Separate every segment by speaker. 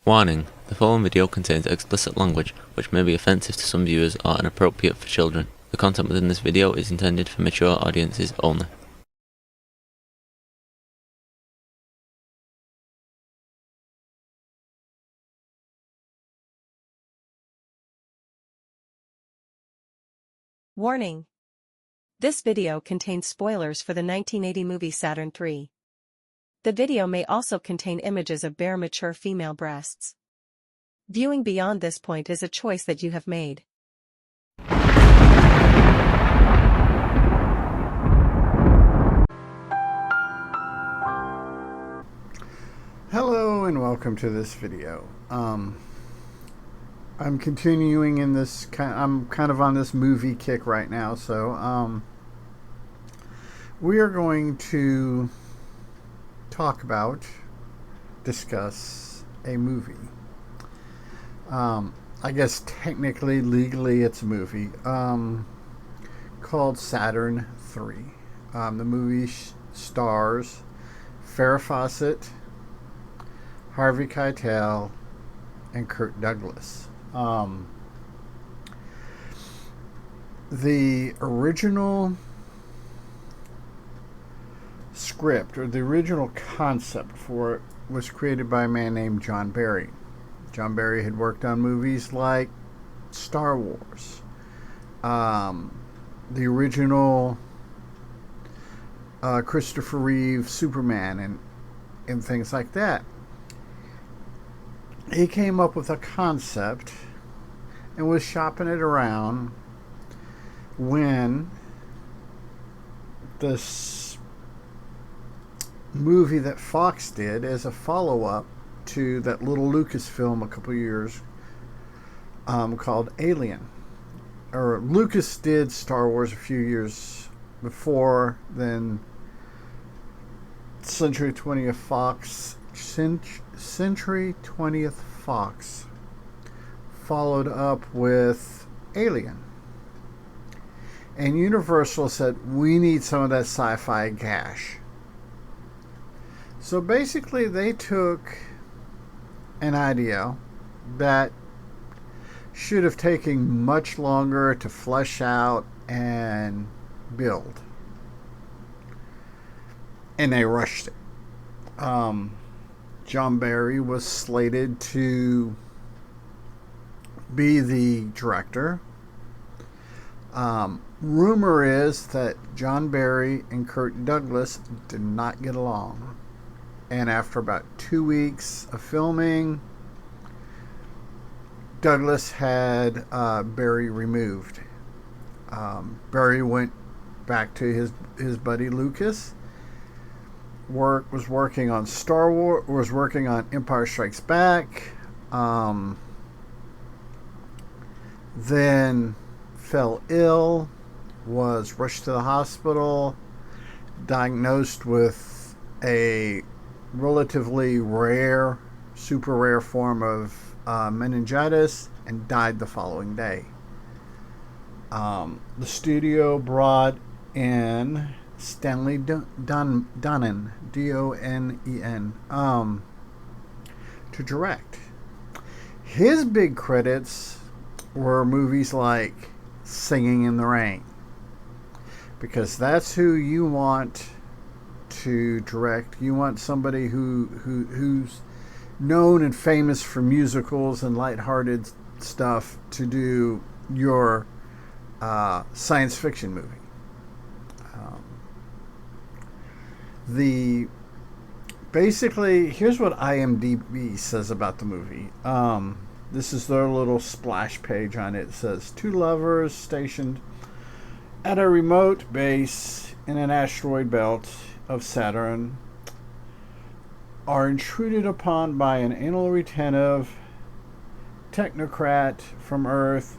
Speaker 1: Warning: the following video contains explicit language which may be offensive to some viewers or inappropriate for children. The content within this video is intended for mature audiences only.
Speaker 2: Warning: this video contains spoilers for the 1980 movie Saturn III. The video may also contain images of bare mature female breasts. Viewing beyond this point is a choice that you have made.
Speaker 3: Hello and welcome to this video. I'm continuing in this I'm kind of on this movie kick right now, so we are going to discuss a movie. I guess technically, legally, it's a movie called Saturn III. The movie stars Farrah Fawcett, Harvey Keitel, and Kirk Douglas. The original script, or the original concept for it, was created by a man named John Barry. John Barry had worked on movies like Star Wars, the original Christopher Reeve Superman, and things like that. He came up with a concept and was shopping it around when this movie that Fox did as a follow-up to that little Lucas film a couple years called Alien. Or Lucas did Star Wars a few years before, then Century 20th Fox followed up with Alien. And Universal said, we need some of that sci-fi cash. So basically they took an idea that should have taken much longer to flesh out and build, and they rushed it. John Barry was slated to be the director. Rumor is that John Barry and Kirk Douglas did not get along, and after about 2 weeks of filming, Douglas had Barry removed. Barry went back to his buddy Lucas. Was working on Star Wars. Was working on Empire Strikes Back. Then fell ill. Was rushed to the hospital. Diagnosed with a relatively rare, super rare form of meningitis, and died the following day. The studio brought in Stanley Donen, D-O-N-E-N, to direct. His big credits were movies like Singing in the Rain, because that's who you want to direct. You want somebody who's known and famous for musicals and lighthearted stuff to do your science fiction movie. Basically, here's what IMDb says about the movie. This is their little splash page on it. It says, 2 lovers stationed at a remote base in an asteroid belt of Saturn are intruded upon by an anal retentive technocrat from Earth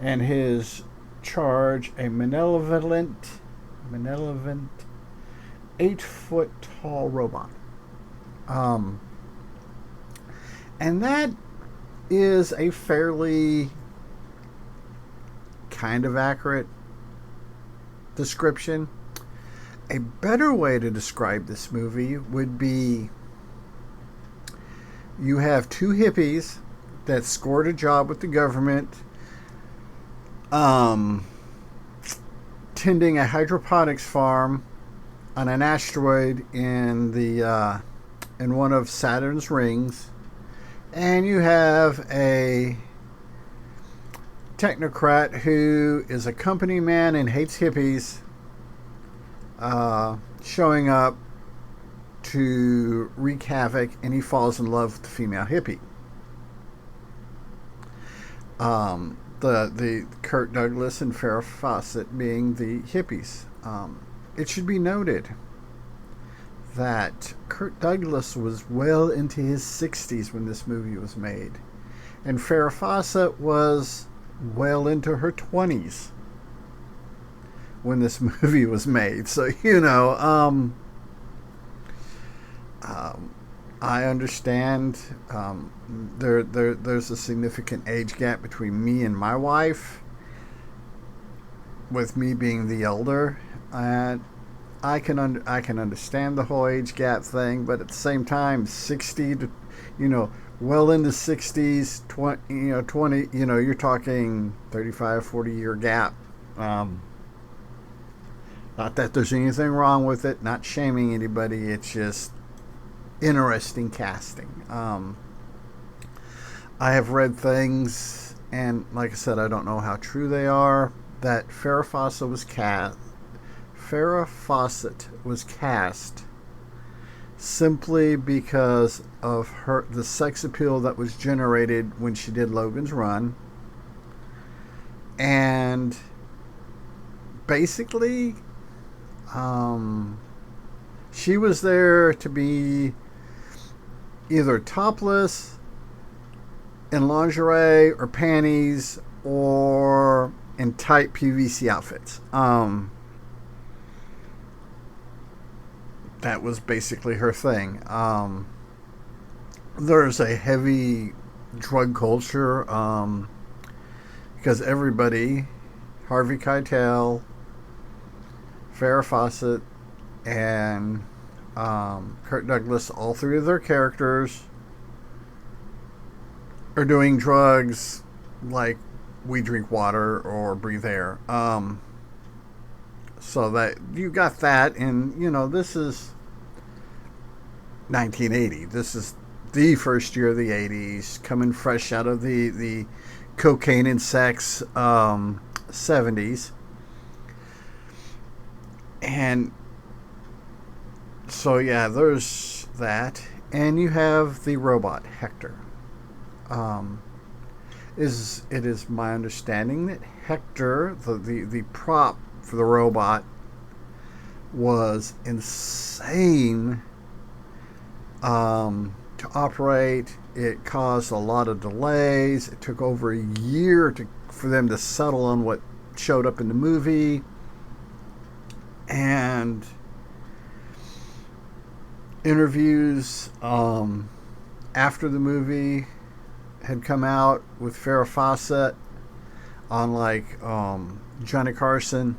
Speaker 3: and his charge, a malevolent 8-foot tall robot. And that is a fairly kind of accurate description. A better way to describe this movie would be You have two hippies that scored a job with the government, tending a hydroponics farm on an asteroid in one of Saturn's rings, and you have a technocrat who is a company man and hates hippies, showing up to wreak havoc, and he falls in love with the female hippie. The Kirk Douglas and Farrah Fawcett being the hippies. It should be noted that Kirk Douglas was well into his 60s when this movie was made, and Farrah Fawcett was well into her 20s when this movie was made. So, I understand there's a significant age gap between me and my wife, with me being the elder, and I can understand the whole age gap thing, but at the same time, 60 to, well into 60s, 20, you're talking 35, 40 year gap. Not that there's anything wrong with it, not shaming anybody, it's just interesting casting. I have read things, and like I said, I don't know how true they are, that Farrah Fawcett was cast simply because of the sex appeal that was generated when she did Logan's Run, and basically she was there to be either topless in lingerie or panties or in tight PVC outfits. That was basically her thing. There's a heavy drug culture, because everybody, Harvey Keitel, Farrah Fawcett, and Kirk Douglas, all three of their characters are doing drugs like we drink water or breathe air. So that you got that, and this is 1980. This is the first year of the 80s, coming fresh out of the cocaine and sex 70s. And so yeah, there's that, and you have the robot Hector. It is my understanding that Hector, the prop for the robot, was insane to operate. It caused a lot of delays. It took over a year for them to settle on what showed up in the movie. And interviews after the movie had come out with Farrah Fawcett on Johnny Carson,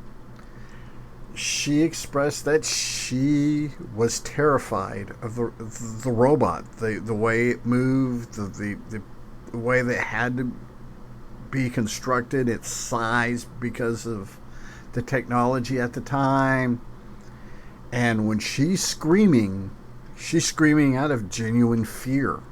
Speaker 3: she expressed that she was terrified of the robot, the way it moved, the way that it had to be constructed, its size because of the technology at the time. And when she's screaming out of genuine fear.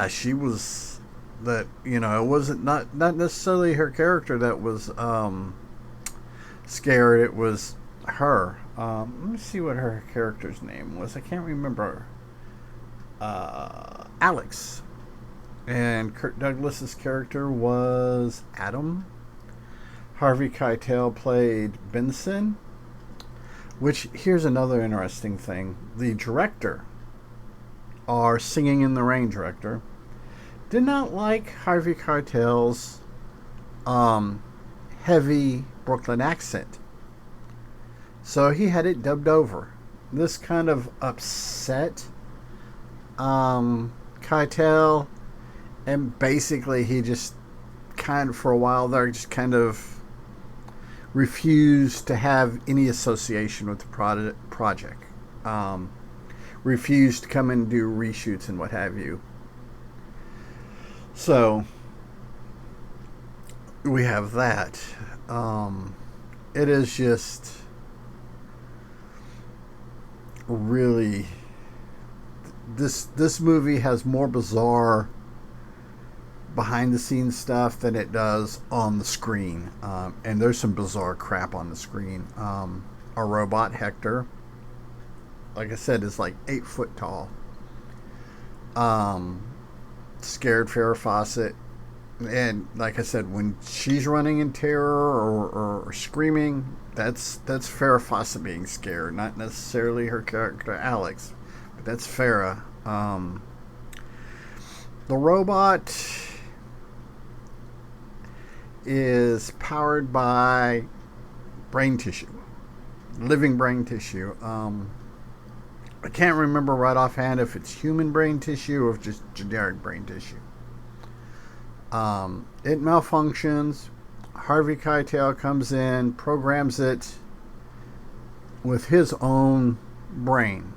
Speaker 3: She was that, it wasn't not necessarily her character that was scared, it was her. Let me see what her character's name was. I can't remember. Alex. And Kirk Douglas's character was Adam. Harvey Keitel played Benson. Which, here's another interesting thing. The director, our Singing in the Rain director, did not like Harvey Keitel's heavy Brooklyn accent. So he had it dubbed over. This kind of upset Keitel, and basically he just kind of, for a while there, just kind of refused to have any association with the project. refused to come and do reshoots and what have you. So we have that. It is just really, this movie has more bizarre behind the scenes stuff than it does on the screen, and there's some bizarre crap on the screen. Our robot Hector, like I said, is like 8 foot tall. Scared Farrah Fawcett, and like I said, when she's running in terror or screaming, that's Farrah Fawcett being scared, not necessarily her character Alex, but that's Farrah. The robot is powered by brain tissue, living brain tissue. I can't remember right offhand if it's human brain tissue or if just generic brain tissue. It malfunctions. Harvey Keitel comes in, programs it with his own brain.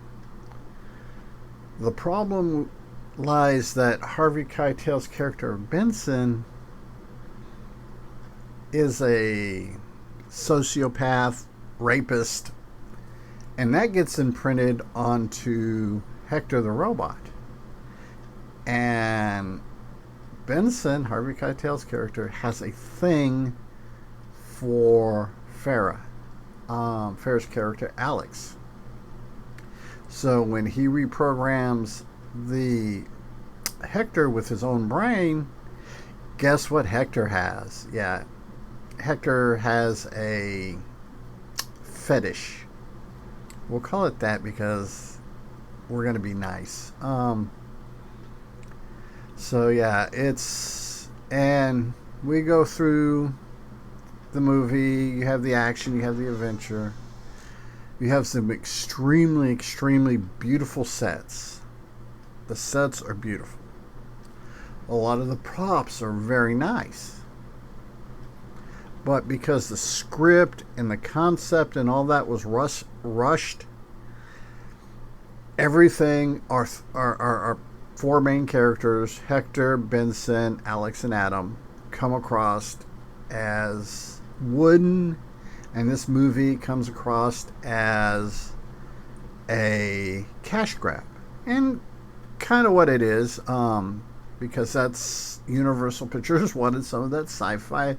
Speaker 3: The problem lies that Harvey Keitel's character Benson is a sociopath, rapist, and that gets imprinted onto Hector the robot. And Benson, Harvey Keitel's character, has a thing for Farrah, Farrah's character Alex. So when he reprograms the Hector with his own brain, guess what Hector has? Yeah, Hector has a fetish. We'll call it that because we're going to be nice. So yeah, and we go through the movie. You have the action, you have the adventure. You have some extremely, extremely beautiful sets. The sets are beautiful. A lot of the props are very nice. But because the script and the concept and all that was rushed, everything are four main characters, Hector, Benson, Alex, and Adam, come across as wooden, and this movie comes across as a cash grab. And kind of what it is, because that's Universal Pictures wanted some of that sci-fi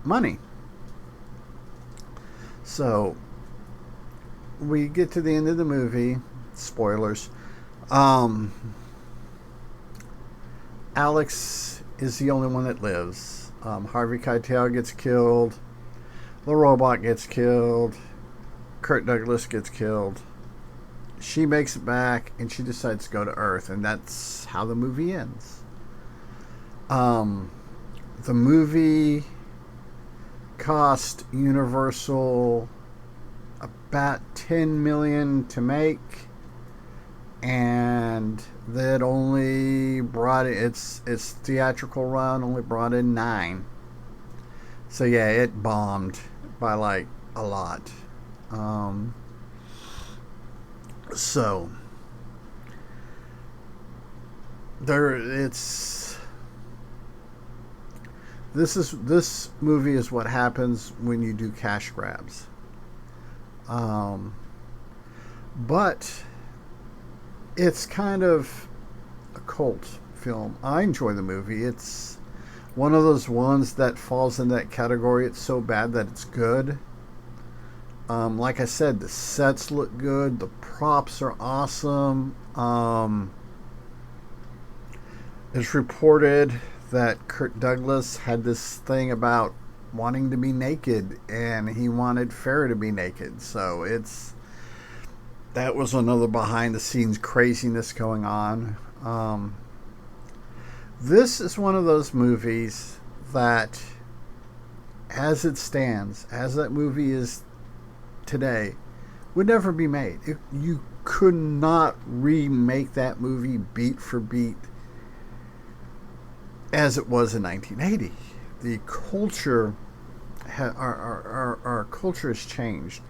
Speaker 3: money. So we get to the end of the movie. Spoilers. Alex is the only one that lives. Harvey Keitel gets killed. The robot gets killed. Kirk Douglas gets killed. She makes it back and she decides to go to Earth, and that's how the movie ends. The movie cost Universal about $10 million to make, and that only brought its theatrical run only brought in $9 million. So yeah, it bombed by like a lot. So this movie is what happens when you do cash grabs. But it's kind of a cult film. I enjoy the movie. It's one of those ones that falls in that category. It's so bad that it's good. Like I said, the sets look good. The props are awesome. It's reported that Kirk Douglas had this thing about wanting to be naked, and he wanted Farrah to be naked. So that was another behind the scenes craziness going on. This is one of those movies that, as it stands, as that movie is today, would never be made. You could not remake that movie beat for beat as it was in 1980. The culture, our culture has changed.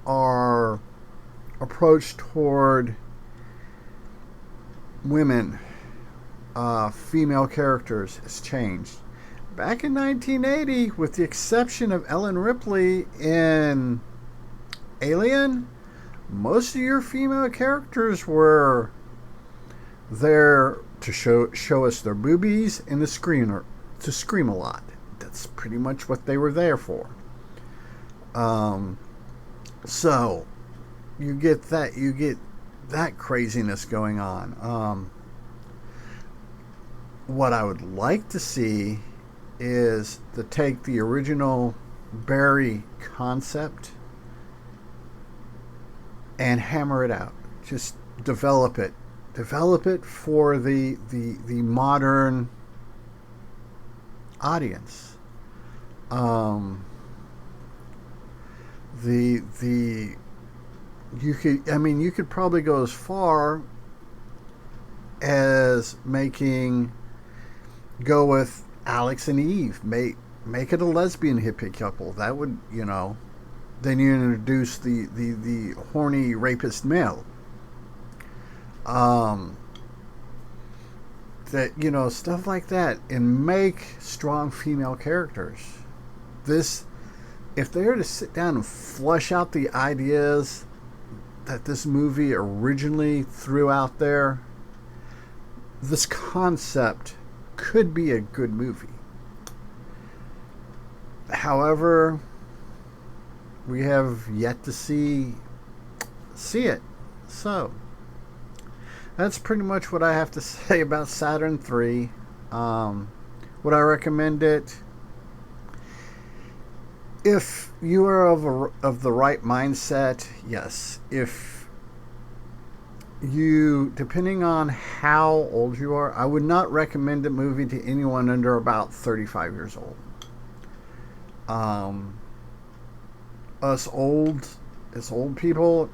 Speaker 3: Our approach toward women, female characters, has changed. Back in 1980, with the exception of Ellen Ripley in Alien, most of your female characters were there to show us their boobies and to scream a lot. That's pretty much what they were there for. So you get that craziness going on. What I would like to see is to take the original Barry concept and hammer it out. Just develop it for the modern audience. You could probably go as far as go with Alex and Eve, make it a lesbian hippie couple. That would, then you introduce the horny rapist male. Stuff like that, and make strong female characters. If they were to sit down and flesh out the ideas that this movie originally threw out there, this concept could be a good movie. However, we have yet to see it. So that's pretty much what I have to say about Saturn 3. Would I recommend it? If you are of the right mindset, yes. If you, depending on how old you are, I would not recommend a movie to anyone under about 35 years old. Us old people,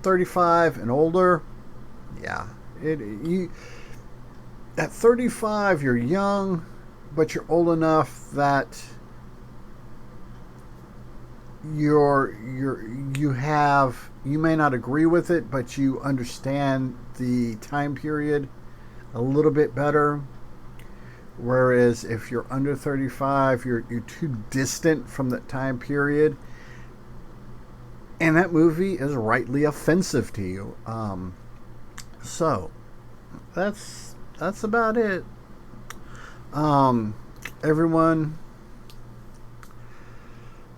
Speaker 3: 35 and older, yeah. At 35, you're young, but you're old enough that you may not agree with it, but you understand the time period a little bit better. Whereas if you're under 35, you're too distant from that time period, and that movie is rightly offensive to you. So that's about it. Everyone,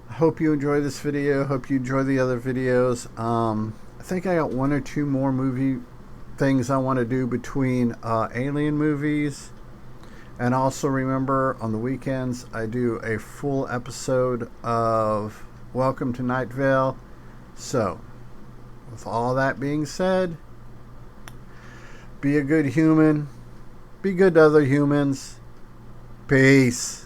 Speaker 3: I hope you enjoy this video. Hope you enjoy the other videos. I think I got one or two more movie things I want to do between Alien movies. And also remember, on the weekends, I do a full episode of Welcome to Night Vale. So, with all that being said, be a good human. Be good to other humans. Peace.